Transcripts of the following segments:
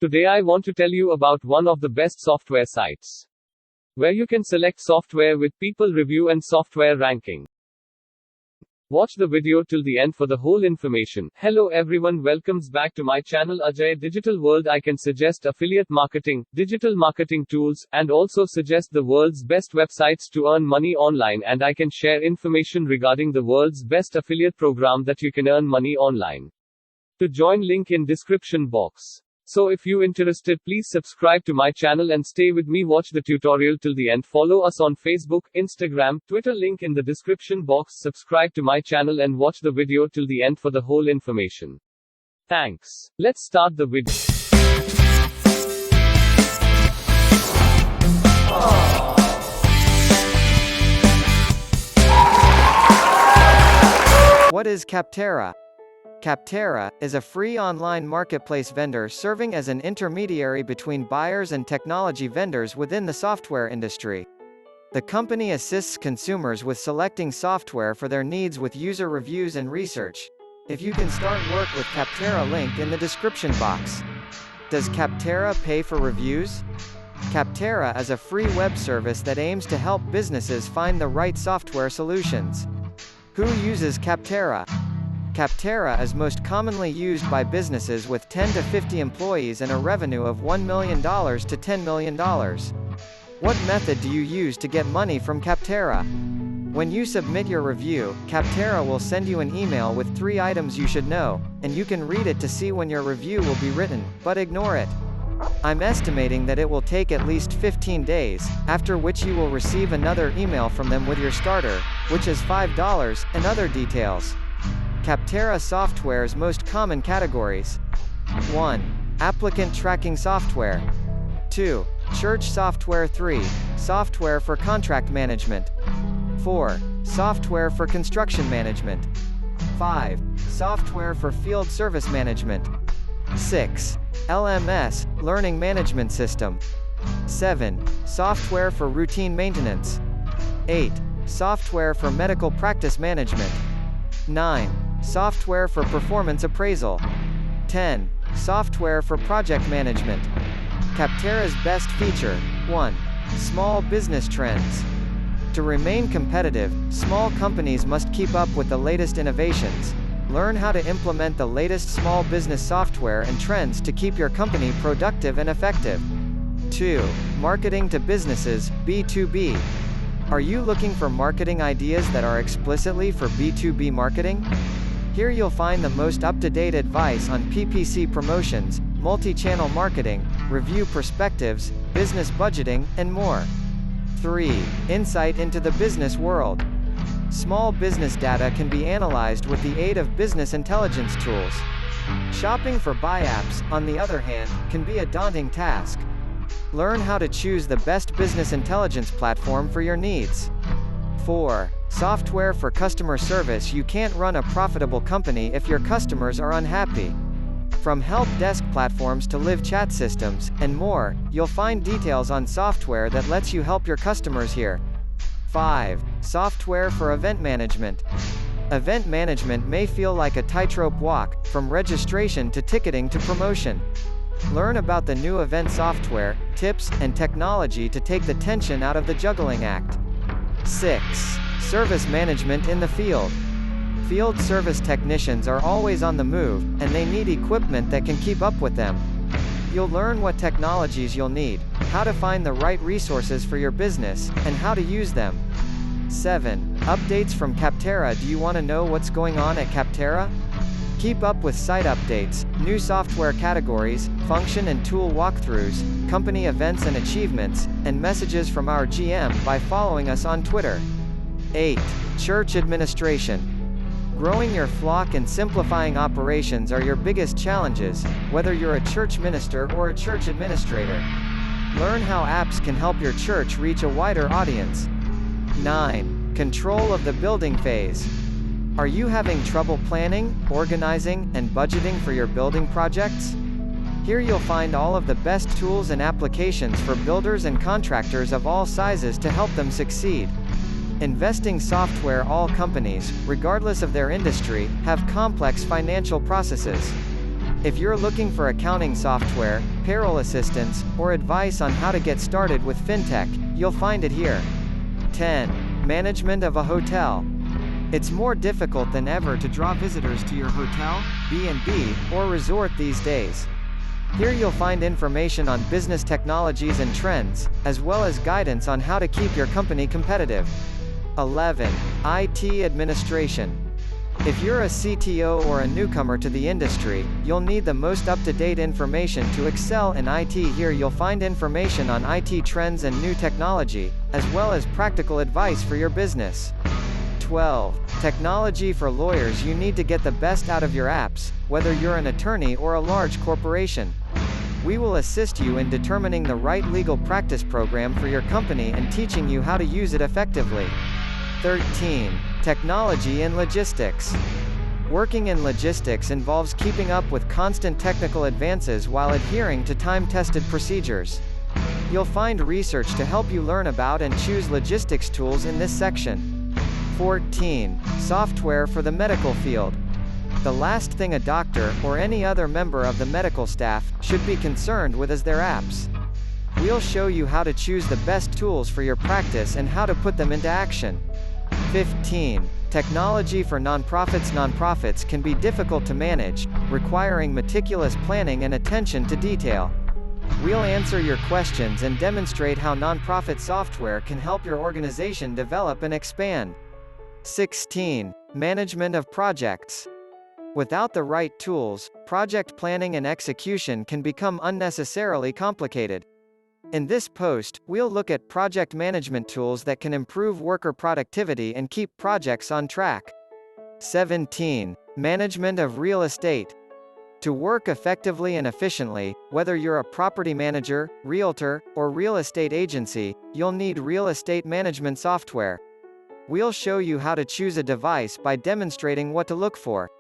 Today I want to tell you about one of the best software sites where you can select software with people review and software ranking. Watch the video till the end for the whole information. Hello everyone, welcomes back to my channel Ajay Digital World. I can suggest affiliate marketing, digital marketing tools, and also suggest the world's best websites to earn money online, and I can share information regarding the world's best affiliate program that you can earn money online. To join, link in description box. So if you interested, please subscribe to my channel and stay with me. Watch the tutorial till the end. Follow us on Facebook, Instagram, Twitter, link in the description box. Subscribe to my channel and watch the video till the end for the whole information. Thanks. Let's start the video. What is Capterra? Capterra is a free online marketplace vendor serving as an intermediary between buyers and technology vendors within the software industry. The company assists consumers with selecting software for their needs with user reviews and research. If you can start work with Capterra, link in the description box. Does Capterra pay for reviews? Capterra is a free web service that aims to help businesses find the right software solutions. Who uses Capterra? Capterra is most commonly used by businesses with 10 to 50 employees and a revenue of $1 million to $10 million. What method do you use to get money from Capterra? When you submit your review, Capterra will send you an email with 3 items you should know, and you can read it to see when your review will be written, but ignore it. I'm estimating that it will take at least 15 days, after which you will receive another email from them with your starter, which is $5, and other details. Capterra software's most common categories. 1. Applicant tracking software. 2. Church software. 3. Software for contract management. 4. Software for construction management. 5. Software for field service management. 6. LMS, learning management system. 7. Software for routine maintenance. 8. Software for medical practice management. 9. Software for performance appraisal. 10. Software for project management. Capterra's best feature. 1. Small business trends. To remain competitive, small companies must keep up with the latest innovations. Learn how to implement the latest small business software and trends to keep your company productive and effective. 2. Marketing to businesses, B2B. Are you looking for marketing ideas that are explicitly for B2B marketing? Here you'll find the most up-to-date advice on PPC promotions, multi-channel marketing, review perspectives, business budgeting, and more. 3. Insight into the business world. Small business data can be analyzed with the aid of business intelligence tools. Shopping for buy apps, on the other hand, can be a daunting task. Learn how to choose the best business intelligence platform for your needs. 4. Software for customer service. You can't run a profitable company if your customers are unhappy. From help desk platforms to live chat systems, and more, you'll find details on software that lets you help your customers here. 5. Software for event management. Event management may feel like a tightrope walk, from registration to ticketing to promotion. Learn about the new event software, tips, and technology to take the tension out of the juggling act. 6. Service management in the field. Field service technicians are always on the move, and they need equipment that can keep up with them. You'll learn what technologies you'll need, how to find the right resources for your business, and how to use them. 7. Updates from Capterra. Do you want to know what's going on at Capterra? Keep up with site updates, new software categories, function and tool walkthroughs, company events and achievements, and messages from our GM by following us on Twitter. 8. Church administration. Growing your flock and simplifying operations are your biggest challenges, whether you're a church minister or a church administrator. Learn how apps can help your church reach a wider audience. 9. Control of the building phase. Are you having trouble planning, organizing, and budgeting for your building projects? Here you'll find all of the best tools and applications for builders and contractors of all sizes to help them succeed. Investing software. All companies, regardless of their industry, have complex financial processes. If you're looking for accounting software, payroll assistance, or advice on how to get started with fintech, you'll find it here. 10. Management of a hotel. It's more difficult than ever to draw visitors to your hotel, B&B, or resort these days. Here you'll find information on business technologies and trends, as well as guidance on how to keep your company competitive. 11. IT administration. If you're a CTO or a newcomer to the industry, you'll need the most up-to-date information to excel in IT. Here you'll find information on IT trends and new technology, as well as practical advice for your business. 12. Technology for lawyers. You need to get the best out of your apps, whether you're an attorney or a large corporation. We will assist you in determining the right legal practice program for your company and teaching you how to use it effectively. 13. Technology in logistics. Working in logistics involves keeping up with constant technical advances while adhering to time-tested procedures. You'll find research to help you learn about and choose logistics tools in this section. 14. Software for the medical field. The last thing a doctor, or any other member of the medical staff, should be concerned with is their apps. We'll show you how to choose the best tools for your practice and how to put them into action. 15. Technology for nonprofits. Nonprofits can be difficult to manage, requiring meticulous planning and attention to detail. We'll answer your questions and demonstrate how nonprofit software can help your organization develop and expand. 16. Management of projects. Without the right tools, project planning and execution can become unnecessarily complicated. In this post, we'll look at project management tools that can improve worker productivity and keep projects on track. 17. Management of real estate. To work effectively and efficiently, whether you're a property manager, realtor, or real estate agency, you'll need real estate management software. We'll show you how to choose a device by demonstrating what to look for.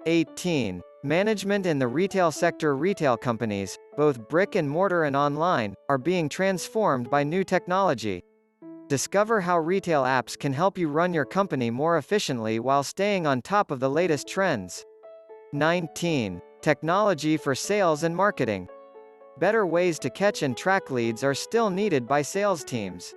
18. Management in the retail sector. Retail companies, both brick and mortar and online, are being transformed by new technology. Discover how retail apps can help you run your company more efficiently while staying on top of the latest trends. 19. Technology for sales and marketing. Better ways to catch and track leads are still needed by sales teams.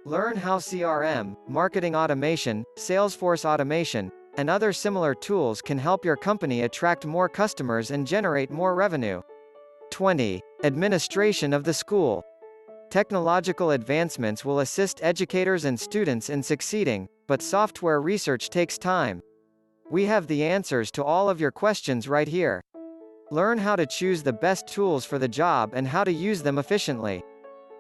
Learn how CRM, marketing automation, salesforce automation, and other similar tools can help your company attract more customers and generate more revenue. 20. Administration of the school. Technological advancements will assist educators and students in succeeding, but software research takes time. We have the answers to all of your questions right here. Learn how to choose the best tools for the job and how to use them efficiently.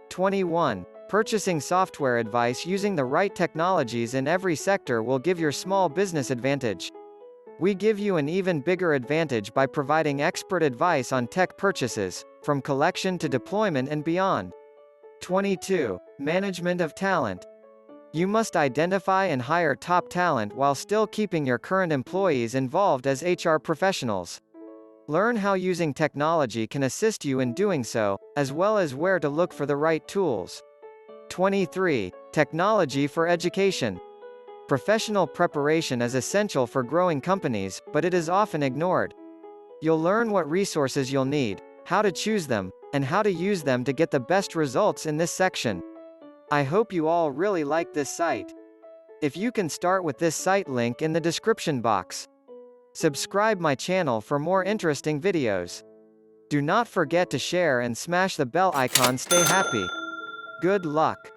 21. Purchasing software. Advice. Using the right technologies in every sector will give your small business advantage. We give you an even bigger advantage by providing expert advice on tech purchases, from collection to deployment and beyond. 22. Management of talent. You must identify and hire top talent while still keeping your current employees involved as HR professionals. Learn how using technology can assist you in doing so, as well as where to look for the right tools. 23. Technology for education. Professional preparation is essential for growing companies, but it is often ignored. You'll learn what resources you'll need, how to choose them, and how to use them to get the best results in this section. I hope you all really like this site. If you can start with this site, link in the description box. Subscribe my channel for more interesting videos. Do not forget to share and smash the bell icon. Stay happy. Good luck.